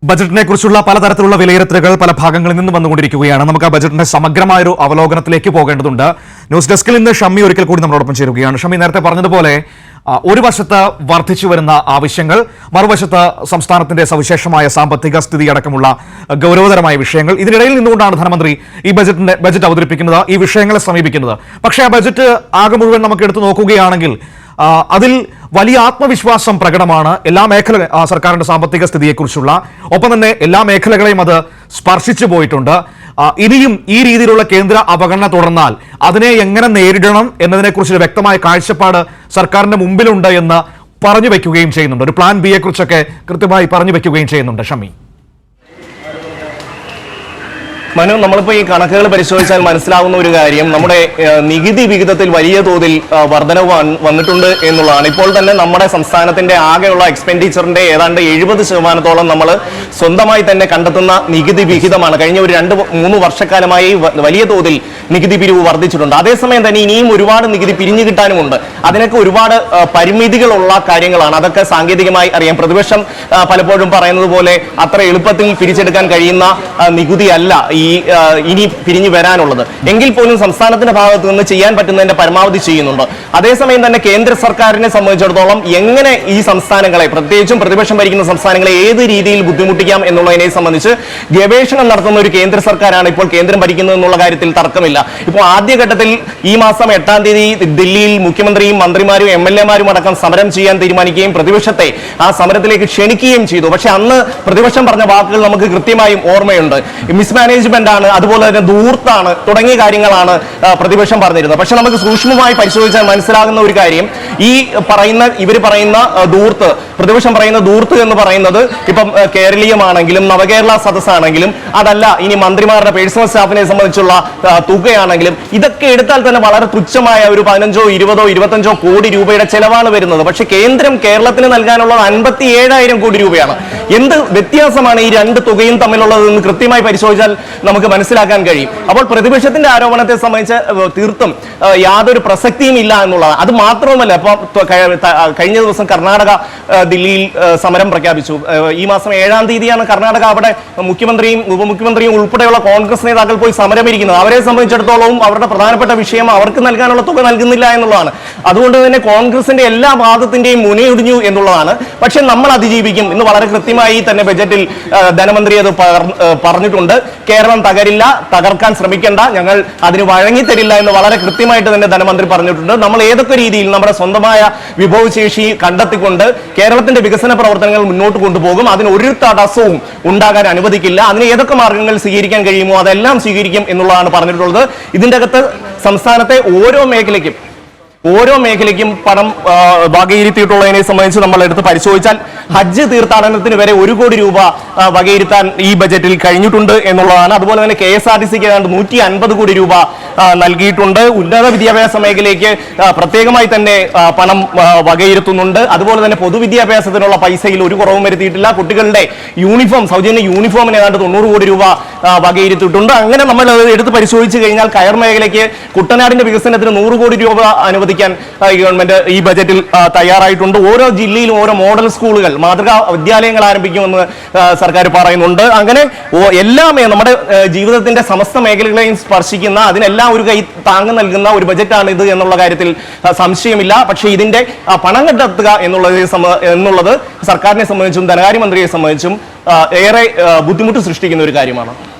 ബജറ്റിനെ കുറിച്ചുള്ള പലതരത്തിലുള്ള വിലയിരുത്തലുകൾ പല ഭാഗങ്ങളിൽ നിന്നും വന്നുകൊണ്ടിരിക്കുകയാണ്. നമുക്ക് ആ ബജറ്റിന്റെ സമഗ്രമായൊരു അവലോകനത്തിലേക്ക് പോകേണ്ടതുണ്ട്. ന്യൂസ് ഡെസ്കിൽ നിന്ന് ഷമ്മി ഒരിക്കൽ കൂടി നമ്മളോടൊപ്പം ചേരുകയാണ്. ഷമ്മി, നേരത്തെ പറഞ്ഞതുപോലെ ഒരു വശത്ത് വർദ്ധിച്ചു വരുന്ന ആവശ്യങ്ങൾ, മറുവശത്ത് സംസ്ഥാനത്തിന്റെ സവിശേഷമായ സാമ്പത്തിക സ്ഥിതി അടക്കമുള്ള ഗൗരവതരമായ വിഷയങ്ങൾ, ഇതിനിടയിൽ നിന്നുകൊണ്ടാണ് ധനമന്ത്രി ഈ ബജറ്റ് അവതരിപ്പിക്കുന്നത്, ഈ വിഷയങ്ങളെ സമീപിക്കുന്നത്. പക്ഷേ ആ ബജറ്റ് ആകെ മുഴുവൻ നമുക്ക് എടുത്തു നോക്കുകയാണെങ്കിൽ അതിൽ വലിയ ആത്മവിശ്വാസം പ്രകടമാണ് എല്ലാ സർക്കാരിന്റെ സാമ്പത്തിക സ്ഥിതിയെക്കുറിച്ചുള്ള. ഒപ്പം തന്നെ എല്ലാ മേഖലകളെയും അത് സ്പർശിച്ചു പോയിട്ടുണ്ട്. ഇനിയും ഈ രീതിയിലുള്ള കേന്ദ്ര അവഗണന തുടർന്നാൽ അതിനെ എങ്ങനെ നേരിടണം എന്നതിനെക്കുറിച്ചൊരു വ്യക്തമായ കാഴ്ചപ്പാട് സർക്കാരിന്റെ മുമ്പിലുണ്ട് എന്ന് പറഞ്ഞു വെക്കുകയും ചെയ്യുന്നുണ്ട്. ഒരു പ്ലാൻ ബിയെ കുറിച്ചൊക്കെ കൃത്യമായി പറഞ്ഞു വെക്കുകയും ചെയ്യുന്നുണ്ട്. ഷമ്മി, മനു, നമ്മളിപ്പോൾ ഈ കണക്കുകൾ പരിശോധിച്ചാൽ മനസ്സിലാവുന്ന ഒരു കാര്യം, നമ്മുടെ നികുതി വിഹിതത്തിൽ വലിയ തോതിൽ വർധനവ് വന്നിട്ടുണ്ട് എന്നുള്ളതാണ്. ഇപ്പോൾ തന്നെ നമ്മുടെ സംസ്ഥാനത്തിന്റെ ആകെയുള്ള എക്സ്പെൻഡിച്ചറിന്റെ ഏതാണ്ട് 70% നമ്മൾ സ്വന്തമായി തന്നെ കണ്ടെത്തുന്ന നികുതി വിഹിതമാണ്. കഴിഞ്ഞ ഒരു 2-3 വർഷക്കാലമായി വലിയ തോതിൽ നികുതി പിരിവ് വർദ്ധിച്ചിട്ടുണ്ട്. അതേസമയം തന്നെ ഇനിയും ഒരുപാട് നികുതി പിരിഞ്ഞു കിട്ടാനുമുണ്ട്. അതിനൊക്കെ ഒരുപാട് പരിമിതികളുള്ള കാര്യങ്ങളാണ്. അതൊക്കെ സാങ്കേതികമായി അറിയാം. പ്രതിപക്ഷം പലപ്പോഴും പറയുന്നത് പോലെ അത്ര എളുപ്പത്തിൽ പിരിച്ചെടുക്കാൻ കഴിയുന്ന നികുതി അല്ല ഇനി പിരിഞ്ഞു വരാനുള്ളത്. എങ്കിൽ പോലും സംസ്ഥാനത്തിന്റെ ഭാഗത്ത് നിന്ന് ചെയ്യാൻ പറ്റുന്നതിന്റെ പരമാവധി ചെയ്യുന്നുണ്ട്. അതേസമയം തന്നെ കേന്ദ്ര സർക്കാരിനെ സംബന്ധിച്ചിടത്തോളം എങ്ങനെ ഈ സംസ്ഥാനങ്ങളെ, പ്രത്യേകിച്ചും പ്രതിപക്ഷം ഭരിക്കുന്ന സംസ്ഥാനങ്ങളെ ഏത് രീതിയിൽ ബുദ്ധിമുട്ടിക്കാം എന്നുള്ളതിനെ സംബന്ധിച്ച് ഗവേഷണം നടത്തുന്ന ഒരു കേന്ദ്ര സർക്കാരാണ് ഇപ്പോൾ കേന്ദ്രം ഭരിക്കുന്നത് എന്നുള്ള കാര്യത്തിൽ തർക്കമില്ല. ഇപ്പോൾ ആദ്യഘട്ടത്തിൽ ഈ മാസം 8-ാം തീയതി ദില്ലിയിൽ മുഖ്യമന്ത്രിയും മന്ത്രിമാരും MLA-മാരും അടക്കം സമരം ചെയ്യാൻ തീരുമാനിക്കുകയും പ്രതിപക്ഷത്തെ ആ സമരത്തിലേക്ക് ക്ഷണിക്കുകയും ചെയ്തു. പക്ഷെ അന്ന് പ്രതിപക്ഷം പറഞ്ഞ വാക്കുകൾ നമുക്ക് കൃത്യമായും ഓർമ്മയുണ്ട്. മിസ്മാനേജ്മെന്റ് ആണ്, അതുപോലെ തന്നെ ധൂർത്താണ് തുടങ്ങിയ കാര്യങ്ങളാണ് പ്രതിപക്ഷം പറഞ്ഞിരുന്നത്. പക്ഷെ നമുക്ക് സൂക്ഷ്മമായി പരിശോധിച്ചാൽ മനസ്സിലാകുന്ന ഒരു കാര്യം, ഇവർ പറയുന്ന ധൂർത്ത്, പ്രതിപക്ഷം പറയുന്ന ധൂർത്ത് എന്ന് പറയുന്നത് ഇപ്പം കേരളീയമാണെങ്കിലും നവകേരള സദസ്സാണെങ്കിലും അതല്ല, ഇനി മന്ത്രിമാരുടെ പേഴ്സണൽ സ്റ്റാഫിനെ സംബന്ധിച്ചുള്ള തുകയാണെങ്കിലും ഇതൊക്കെ എടുത്താൽ തന്നെ വളരെ തുച്ഛമായ ഒരു 15, 20, 25 കോടി രൂപയുടെ ചെലവാണ് വരുന്നത്. പക്ഷെ കേന്ദ്രം കേരളത്തിന് നൽകാനുള്ളത് 57,000 കോടി രൂപയാണ്. എന്ത് വ്യത്യാസമാണ് ഈ രണ്ട് തുകയും തമ്മിലുള്ളതെന്ന് കൃത്യമായി പരിശോധിച്ചാൽ നമുക്ക് മനസ്സിലാക്കാൻ കഴിയും. അപ്പോൾ പ്രതിപക്ഷത്തിന്റെ ആരോപണത്തെ സംബന്ധിച്ച് തീർത്തും യാതൊരു പ്രസക്തിയും ഇല്ല എന്നുള്ളതാണ്. അത് മാത്രവുമല്ല, ഇപ്പൊ കഴിഞ്ഞ ദിവസം കർണാടക ദില്ലിയിൽ സമരം പ്രഖ്യാപിച്ചു. ഈ മാസം 7-ാം തീയതിയാണ് കർണാടക അവിടെ മുഖ്യമന്ത്രിയും ഉപമുഖ്യമന്ത്രിയും ഉൾപ്പെടെയുള്ള കോൺഗ്രസ് നേതാക്കൾ പോയി സമരമിരിക്കുന്നത്. അവരെ സംബന്ധിച്ചിടത്തോളം അവരുടെ പ്രധാനപ്പെട്ട വിഷയം അവർക്ക് നൽകാനുള്ള തുക നൽകുന്നില്ല എന്നുള്ളതാണ്. അതുകൊണ്ട് തന്നെ കോൺഗ്രസിന്റെ എല്ലാ വാദത്തിന്റെയും മുനയൊടിഞ്ഞു എന്നുള്ളതാണ്. പക്ഷെ നമ്മൾ അതിജീവിക്കും എന്ന് വളരെ കൃത്യമായി തന്നെ ബജറ്റിൽ ധനമന്ത്രി അത് പറഞ്ഞിട്ടുണ്ട്. കേരളം തകരില്ല, തകർക്കാൻ ശ്രമിക്കേണ്ട, ഞങ്ങൾ അതിന് വഴങ്ങിത്തരില്ല എന്ന് വളരെ കൃത്യമായിട്ട് തന്നെ ധനമന്ത്രി പറഞ്ഞിട്ടുണ്ട്. നമ്മൾ ഏതൊക്കെ രീതിയിൽ നമ്മുടെ സ്വന്തമായ വിഭവശേഷി കണ്ടെത്തിക്കൊണ്ട് കേരളത്തിന്റെ വികസന പ്രവർത്തനങ്ങൾ മുന്നോട്ട് കൊണ്ടുപോകും. അതിന് ഒരു തടസ്സവും ഉണ്ടാകാൻ അനുവദിക്കില്ല. അതിന് ഏതൊക്കെ മാർഗങ്ങൾ സ്വീകരിക്കാൻ കഴിയുമോ അതെല്ലാം സ്വീകരിക്കും എന്നുള്ളതാണ് പറഞ്ഞിട്ടുള്ളത്. ഇതിന്റെ അകത്ത് സംസ്ഥാനത്തെ ഓരോ മേഖലയ്ക്കും പണം വകയിരുത്തിയിട്ടുള്ളതിനെ സംബന്ധിച്ച് നമ്മൾ എടുത്ത് പരിശോധിച്ചാൽ ഹജ്ജ് തീർത്ഥാടനത്തിന് വരെ 1 കോടി രൂപ വകയിരുത്താൻ ഈ ബജറ്റിൽ കഴിഞ്ഞിട്ടുണ്ട് എന്നുള്ളതാണ്. അതുപോലെ തന്നെ KSRTCക്ക് ഏതാണ്ട് 150 കോടി രൂപ നൽകിയിട്ടുണ്ട്. ഉന്നത വിദ്യാഭ്യാസ മേഖലയ്ക്ക് പ്രത്യേകമായി തന്നെ പണം വകയിരുത്തുന്നുണ്ട്. അതുപോലെ തന്നെ പൊതുവിദ്യാഭ്യാസത്തിനുള്ള പൈസയിൽ ഒരു കുറവും വരുത്തിയിട്ടില്ല. കുട്ടികളുടെ സൗജന്യ യൂണിഫോമിന് ഏതാണ്ട് 90 കോടി രൂപ വകയിരുത്തിയിട്ടുണ്ട്. അങ്ങനെ നമ്മൾ എടുത്ത് പരിശോധിച്ച് കഴിഞ്ഞാൽ കയർ മേഖലയ്ക്ക് കുട്ടനാടിന്റെ വികസനത്തിന് 100 കോടി രൂപ അനുവദിക്കാൻ ഗവൺമെന്റ് ഈ ബജറ്റിൽ തയ്യാറായിട്ടുണ്ട്. ഓരോ ജില്ലയിലും ഓരോ മോഡൽ സ്കൂളുകൾ, മാതൃകാ വിദ്യാലയങ്ങൾ ആരംഭിക്കുമെന്ന് സർക്കാർ പറയുന്നുണ്ട്. അങ്ങനെ എല്ലാമേ നമ്മുടെ ജീവിതത്തിന്റെ സമസ്ത മേഖലകളെയും സ്പർശിക്കുന്ന, അതിനെല്ലാം ഒരു കൈ താങ്ങ് നൽകുന്ന ഒരു ബജറ്റാണ് ഇത് എന്നുള്ള കാര്യത്തിൽ സംശയമില്ല. പക്ഷേ ഇതിന്റെ പണം കണ്ടെത്തുക എന്നുള്ളത് സർക്കാരിനെ സംബന്ധിച്ചും ധനകാര്യമന്ത്രിയെ സംബന്ധിച്ചും ഏറെ ബുദ്ധിമുട്ട് സൃഷ്ടിക്കുന്ന ഒരു കാര്യമാണ്.